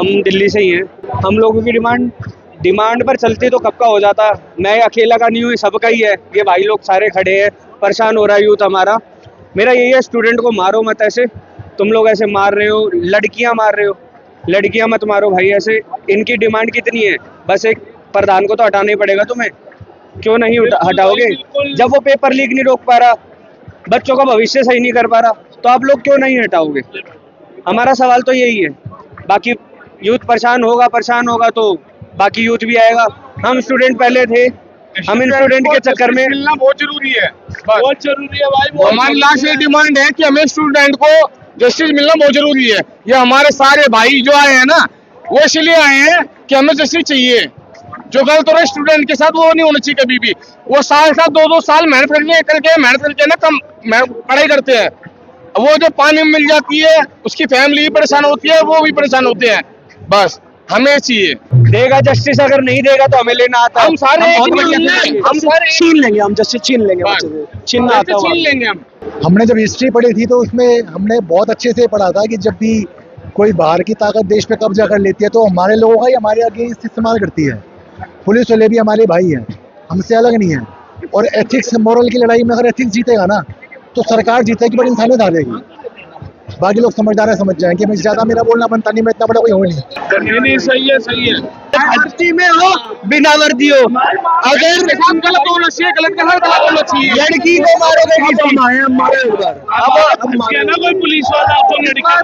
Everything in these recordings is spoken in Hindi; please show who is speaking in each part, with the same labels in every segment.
Speaker 1: हम दिल्ली से ही हैं। हम लोगों की डिमांड पर चलती तो कब का हो जाता। मैं अकेला का नहीं हूँ, सबका ही है। ये भाई लोग सारे खड़े हैं, परेशान हो रहा है यूथ हमारा। मेरा यही है, स्टूडेंट को मारो मत ऐसे। तुम लोग ऐसे मार रहे हो, लड़कियां मार रहे हो, लड़कियां मत मारो भाई ऐसे। इनकी डिमांड कितनी है, बस एक प्रधान को तो हटाना ही पड़ेगा तुम्हें। क्यों नहीं हटाओगे? जब वो पेपर लीक नहीं रोक पा रहा, बच्चों का भविष्य सही नहीं कर पा रहा, तो आप लोग क्यों नहीं हटाओगे? हमारा सवाल तो यही है। बाकी यूथ परेशान होगा तो बाकी यूथ भी आएगा। हम स्टूडेंट पहले थे, हम इन स्टूडेंट के चक्कर में
Speaker 2: मिलना बहुत जरूरी है,
Speaker 3: बहुत जरूरी है भाई।
Speaker 2: हमारी लास्ट ये डिमांड है कि हमें स्टूडेंट को जस्टिस मिलना बहुत जरूरी है। ये हमारे सारे भाई जो आए हैं ना, वो इसलिए आए हैं कि हमें जस्टिस चाहिए। जो गलत हो रहा है स्टूडेंट के साथ, वो नहीं होना चाहिए कभी भी। वो साल 2-2 साल मेहनत करके ना कम पढ़ाई करते हैं। वो जो पानी में मिल जाती है, उसकी फैमिली भी परेशान होती है, वो भी परेशान होते हैं। बस हमें चाहिए।
Speaker 1: देगा जस्टिस, अगर नहीं देगा तो हमें लेना आता है।
Speaker 2: हम सारे
Speaker 3: छीन लेंगे, हम जस्टिस छीन लेंगे बच्चे से। छीनना आता है,
Speaker 2: छीन लेंगे हम।
Speaker 4: हमने जब हिस्ट्री पढ़ी थी तो उसमें हमने बहुत अच्छे से पढ़ा था कि जब भी कोई बाहर की ताकत देश पे कब्जा कर लेती है तो हमारे लोगों का ही हमारे अगेंस्ट इस्तेमाल करती है। पुलिस वाले भी हमारे भाई हैं, हमसे अलग नहीं है। और एथिक्स मोरल की लड़ाई में अगर एथिक्स जीतेगा ना तो सरकार जीतेगी, बड़ी इंसानियत हारेगी। बाकी लोग समझदार है, समझ जाएंगे। मैं ज्यादा मेरा बोलना बनता नहीं, मैं इतना बड़ा कोई हो नहीं।
Speaker 2: सही है, सही है।
Speaker 1: वर्दी में हो, बिना वर्दी हो, अगर
Speaker 2: गलत होना चाहिए, गलत होना चाहिए।
Speaker 1: लड़की को मारोगे किसी,
Speaker 3: ना कोई पुलिस वाला तो लड़का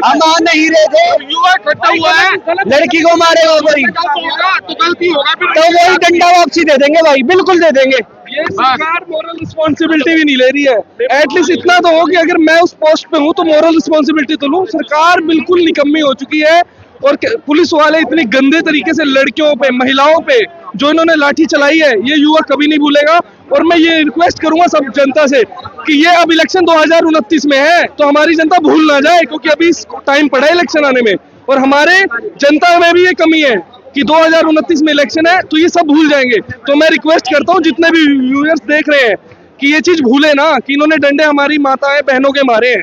Speaker 1: हम आ नहीं रहे थे,
Speaker 2: युवा इकट्ठा हुआ है,
Speaker 1: लड़की को मारेगा कोई
Speaker 2: तो गलती होगा फिर।
Speaker 1: तो वही डंडा वापसी दे देंगे भाई, बिल्कुल दे देंगे।
Speaker 3: ये सरकार मोरल रिस्पॉन्सिबिलिटी भी नहीं ले रही है। एटलीस्ट इतना तो हो कि अगर मैं उस पोस्ट पे हूँ तो मोरल रिस्पॉन्सिबिलिटी तो लूँ। सरकार बिल्कुल निकम्मी हो चुकी है। और पुलिस वाले इतने गंदे तरीके से लड़कियों पे, महिलाओं पे जो इन्होंने लाठी चलाई है, ये युवा कभी नहीं भूलेगा। और मैं ये रिक्वेस्ट करूंगा सब जनता से कि ये अब इलेक्शन 2029 में है तो हमारी जनता भूल ना जाए, क्योंकि अभी टाइम पड़ा है इलेक्शन आने में। और हमारे जनता में भी ये कमी है कि 2029 में इलेक्शन है तो ये सब भूल जाएंगे। तो मैं रिक्वेस्ट करता हूँ जितने भी व्यूअर्स देख रहे हैं कि ये चीज भूले ना कि इन्होंने डंडे हमारी माताएं बहनों के मारे हैं।